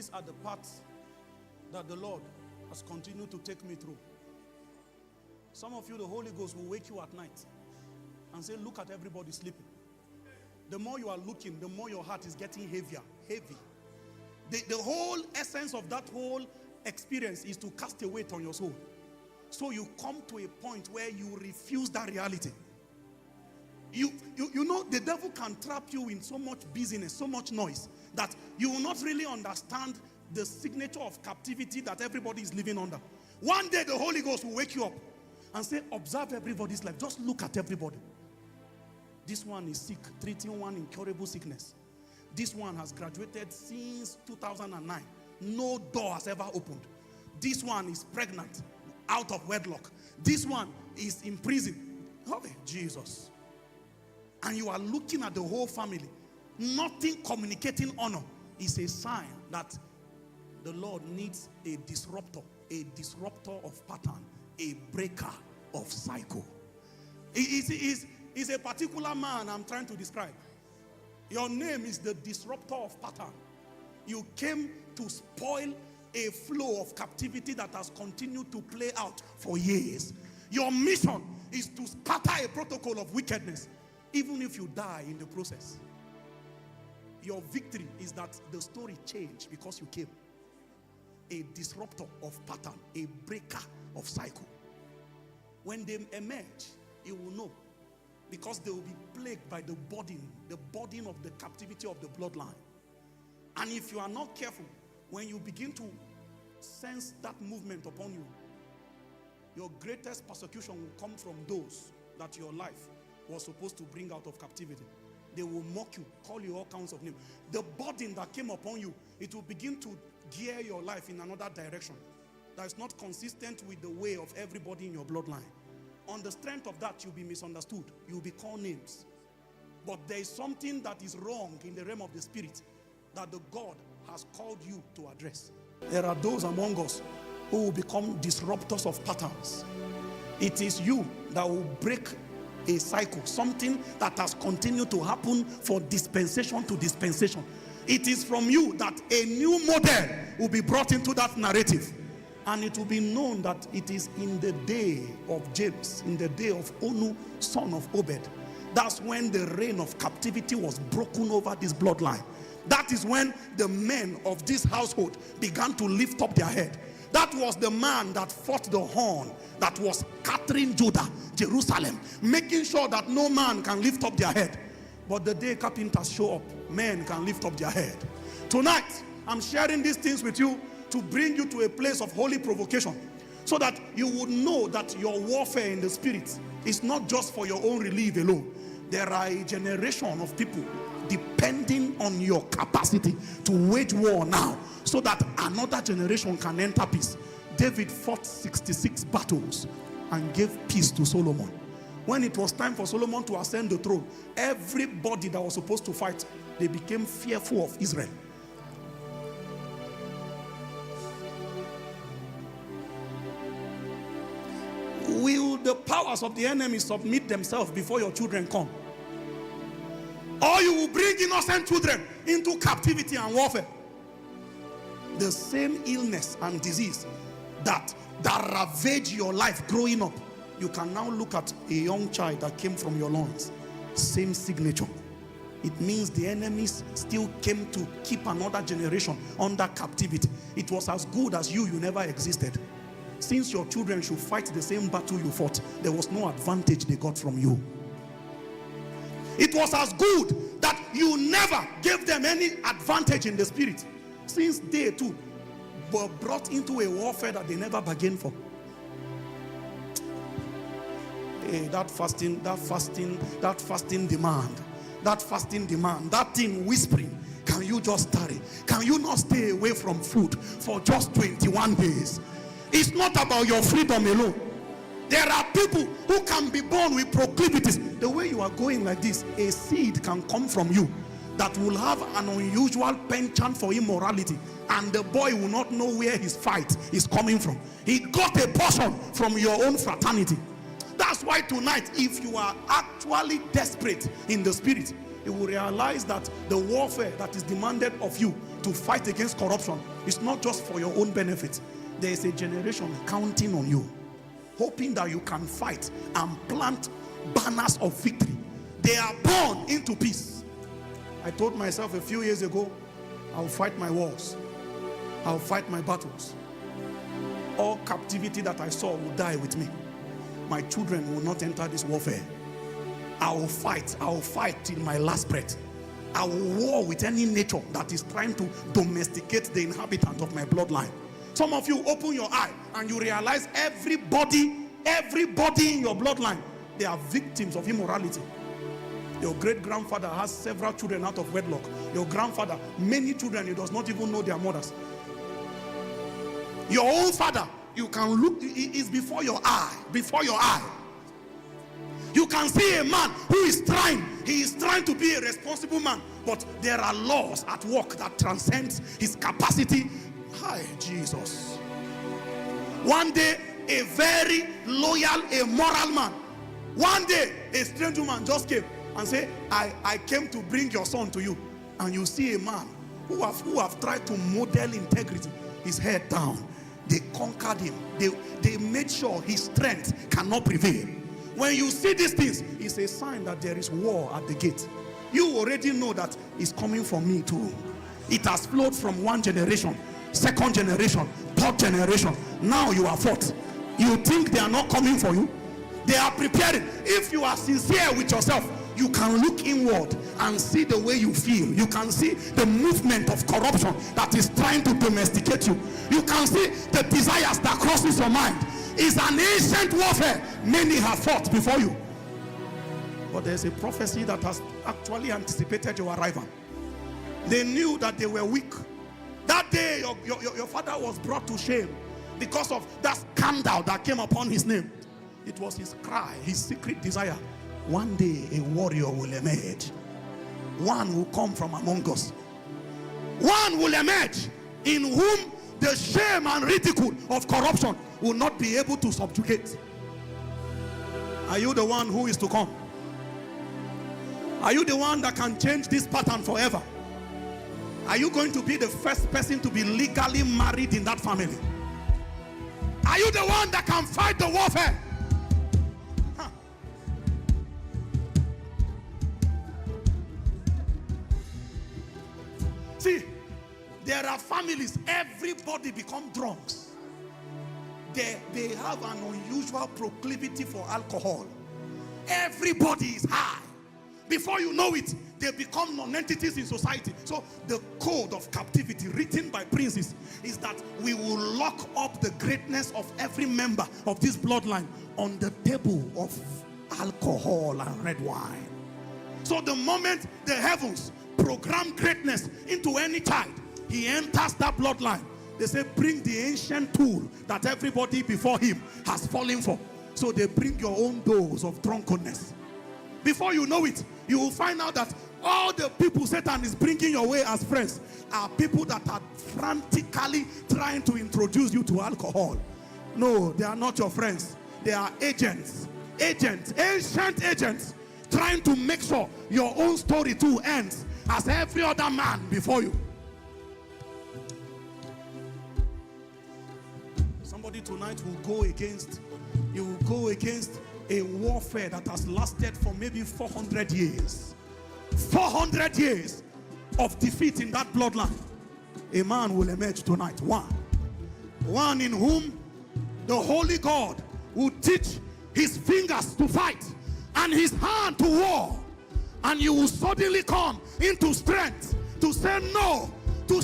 these are the parts that the Lord has continued to take me through. Some of you, the Holy Ghost will wake you at night and say, look at everybody sleeping. The more you are looking, the more your heart is getting heavier, heavy. The whole essence of that whole experience is to cast a weight on your soul. So you come to a point where you refuse that reality. You know, the devil can trap you in so much busyness, so much noise, that you will not really understand the signature of captivity that everybody is living under. One day the Holy Ghost will wake you up and say, observe everybody's life. Just look at everybody. This one is sick, treating one incurable sickness. This one has graduated since 2009. No door has ever opened. This one is pregnant, out of wedlock. This one is in prison. Oh, Jesus. And you are looking at the whole family. Nothing communicating honor is a sign that the Lord needs a disruptor of pattern, a breaker of cycle. It's a particular man I'm trying to describe. Your name is the disruptor of pattern. You came to spoil a flow of captivity that has continued to play out for years. Your mission is to scatter a protocol of wickedness, even if you die in the process. Your victory is that the story changed because you came. A disruptor of pattern, a breaker of cycle. When they emerge, you will know, because they will be plagued by the burden of the captivity of the bloodline. And if you are not careful, when you begin to sense that movement upon you, your greatest persecution will come from those that your life was supposed to bring out of captivity. They will mock you, call you all kinds of names. The burden that came upon you, it will begin to gear your life in another direction that is not consistent with the way of everybody in your bloodline. On the strength of that, you'll be misunderstood. You'll be called names. But there is something that is wrong in the realm of the spirit that the God has called you to address. There are those among us who will become disruptors of patterns. It is you that will break a cycle, something that has continued to happen for dispensation to dispensation. It is from you that a new model will be brought into that narrative. And it will be known that it is in the day of James, in the day of Onu, son of Obed. That's when the reign of captivity was broken over this bloodline. That is when the men of this household began to lift up their head. That was the man that fought the horn that was scattering Judah, Jerusalem, making sure that no man can lift up their head. But the day carpenters show up, men can lift up their head. Tonight, I'm sharing these things with you to bring you to a place of holy provocation, so that you would know that your warfare in the spirit is not just for your own relief alone. There are a generation of people depending on your capacity to wage war now, so that another generation can enter peace. David fought 66 battles and gave peace to Solomon. When it was time for Solomon to ascend the throne, everybody that was supposed to fight, they became fearful of Israel. Will the powers of the enemy submit themselves before your children come? Or you will bring innocent children into captivity and warfare? The same illness and disease that ravaged your life growing up, you can now look at a young child that came from your loins. Same signature. It means the enemies still came to keep another generation under captivity. It was as good as you never existed. Since your children should fight the same battle you fought, there was no advantage they got from you. It was as good that you never gave them any advantage in the spirit, since they too were brought into a warfare that they never bargained for. Hey, that fasting demand, that thing whispering, can you just tarry? Can you not stay away from food for just 21 days? It's not about your freedom alone. There are people who can be born with proclivities. The way you are going like this, a seed can come from you that will have an unusual penchant for immorality, and the boy will not know where his fight is coming from. He got a portion from your own fraternity. That's why tonight, if you are actually desperate in the spirit, you will realize that the warfare that is demanded of you to fight against corruption, it's not just for your own benefit. There is a generation counting on you, hoping that you can fight and plant banners of victory. They are born into peace. I told myself a few years ago, I'll fight my wars. I'll fight my battles. All captivity that I saw will die with me. My children will not enter this warfare. I will fight till my last breath. I will war with any nature that is trying to domesticate the inhabitant of my bloodline. Some of you open your eye and you realize everybody in your bloodline, they are victims of immorality. Your great-grandfather has several children out of wedlock. Your grandfather, many children, he does not even know their mothers. Your own father, you can look, it is before your eye. Before your eye. You can see a man who is trying. He is trying to be a responsible man. But there are laws at work that transcend his capacity. Hi, Jesus. One day, a very loyal, a moral man. One day, a strange woman just came and said, I came to bring your son to you. And you see a man who have tried to model integrity, his head down. They conquered him. They made sure his strength cannot prevail. When you see these things, it's a sign that there is war at the gate. You already know that it's coming from me too. It has flowed from one generation, second generation, third generation. Now you are fourth. You think they are not coming for you? They are preparing. If you are sincere with yourself, you can look inward and see the way you feel. You can see the movement of corruption that is trying to domesticate you. You can see the desires that crosses your mind. It's an ancient warfare. Many have fought before you. But there's a prophecy that has actually anticipated your arrival. They knew that they were weak. That day, your father was brought to shame because of that scandal that came upon his name. It was his cry, his secret desire. One day a warrior will emerge. One will come from among us. One will emerge in whom the shame and ridicule of corruption will not be able to subjugate. Are you the one who is to come? Are you the one that can change this pattern forever? Are you going to be the first person to be legally married in that family? Are you the one that can fight the warfare? See, there are families, everybody become drunks. They have an unusual proclivity for alcohol. Everybody is high. Before you know it, they become non-entities in society. So the code of captivity written by princes is that we will lock up the greatness of every member of this bloodline on the table of alcohol and red wine. So the moment the heavens program greatness into any child, he enters that bloodline. They say, bring the ancient tool that everybody before him has fallen for. So they bring your own dose of drunkenness. Before you know it, you will find out that all the people Satan is bringing your way as friends are people that are frantically trying to introduce you to alcohol. No, they are not your friends. They are agents, ancient agents, trying to make sure your own story too ends as every other man before you. Somebody tonight will go against, you will go against a warfare that has lasted for maybe 400 years. 400 years of defeat in that bloodline. A man will emerge tonight. One in whom the Holy God will teach his fingers to fight and his hand to war. And you will suddenly come into strength to say no to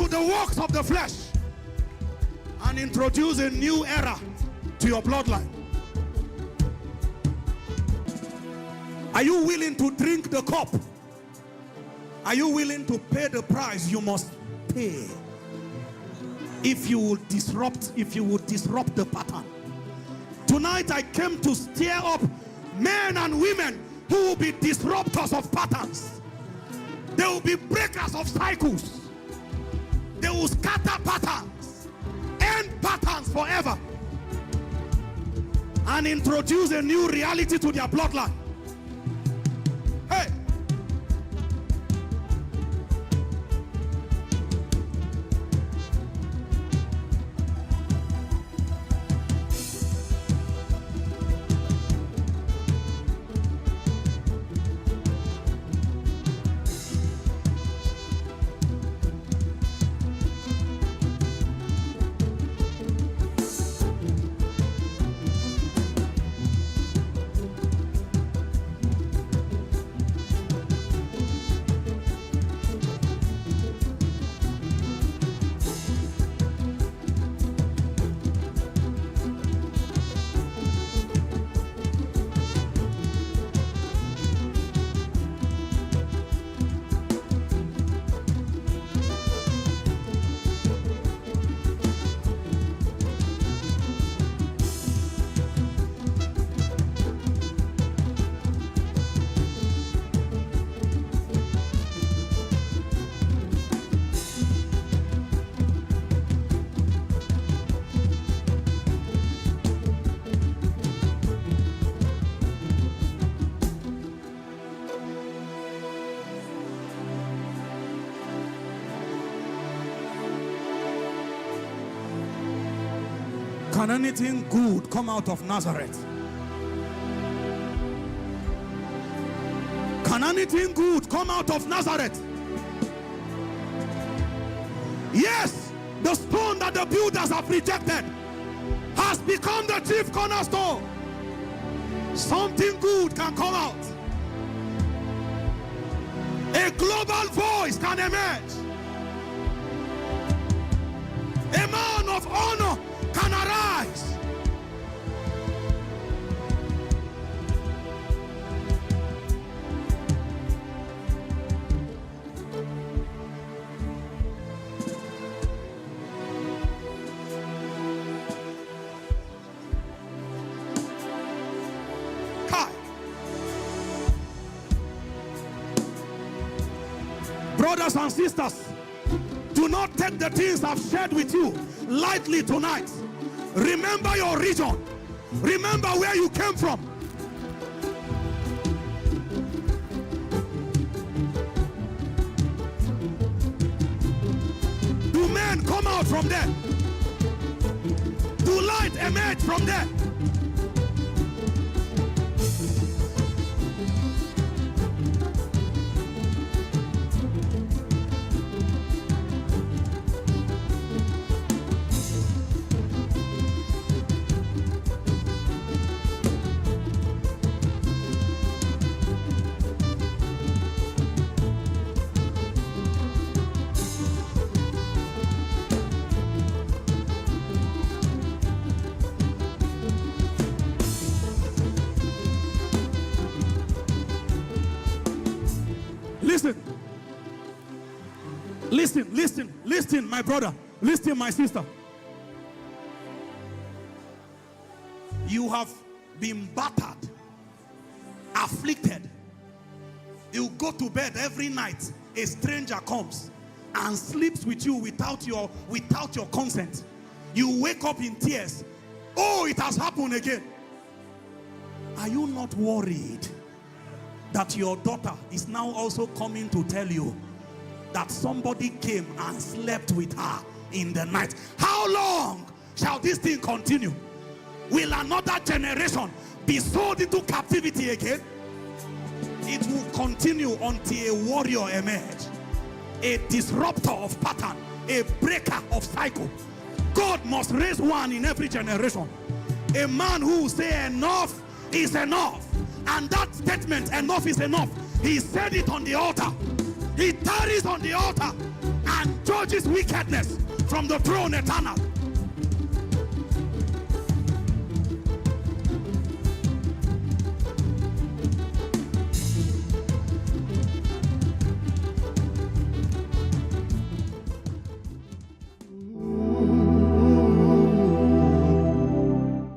the works of the flesh and introduce a new era to your bloodline. Are you willing to drink the cup? Are you willing to pay the price you must pay if you will disrupt the pattern? Tonight I came to stir up men and women who will be disruptors of patterns. They will be breakers of cycles. They will scatter patterns, end patterns forever, and introduce a new reality to their bloodline. Hey! Can anything good come out of Nazareth? Can anything good come out of Nazareth? Yes, the stone that the builders have rejected has become the chief cornerstone. Something good can come out. A global voice can emerge. A man of honor can arise. Brothers and sisters, do not take the things I've shared with you lightly tonight. Remember your region. Remember where you came from. Do men come out from there? Do light emerge from there? Listen, my brother. Listen, my sister. You have been battered, afflicted. You go to bed every night. A stranger comes and sleeps with you without your consent. You wake up in tears. Oh, it has happened again. Are you not worried that your daughter is now also coming to tell you that somebody came and slept with her in the night? How long shall this thing continue? Will another generation be sold into captivity again? It will continue until a warrior emerges, a disruptor of pattern, a breaker of cycle. God must raise one in every generation, a man who will say enough is enough. And that statement, enough is enough, he said it on the altar. He tarries on the altar and judges wickedness from the throne eternal.